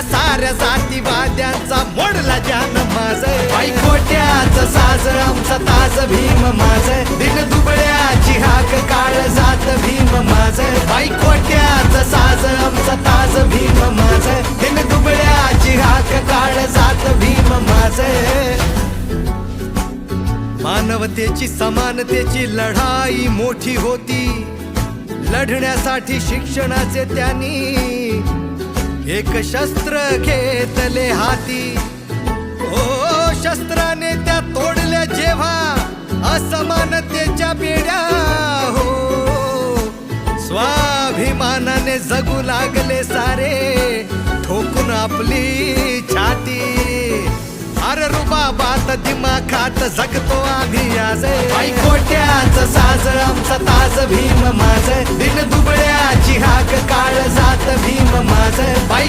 या साऱ्या जातीवाद्यांचा मोडला जान माझ बाई खोट्याचं साज आमचा ताज भीम माझ दिन दुबळ्याची हाक काळ जात भीम माझ बाई खोट्याचं साज आमचा ताज भीम माझ दिन दुबळ्याची हाक काळ जात भीम माझ मानवतेची समानतेची लढाई मोठी होती लढण्यासाठी शिक्षणाचे त्यांनी एक शस्त्र घेतले हाती ओ शस्त्राने त्या तोडल्या जेव्हा असमानतेच्या बेड्या हो स्वाभिमानाने जगू लागले सारे ठोकून आपली छाती अरे रुबाबात दिमाखात जगतो आम्ही आज बाई खोट्याचं साज आमचा ताज भीम माझ दिन दुबळ्याची हाक काळ जात भीम माझ बाई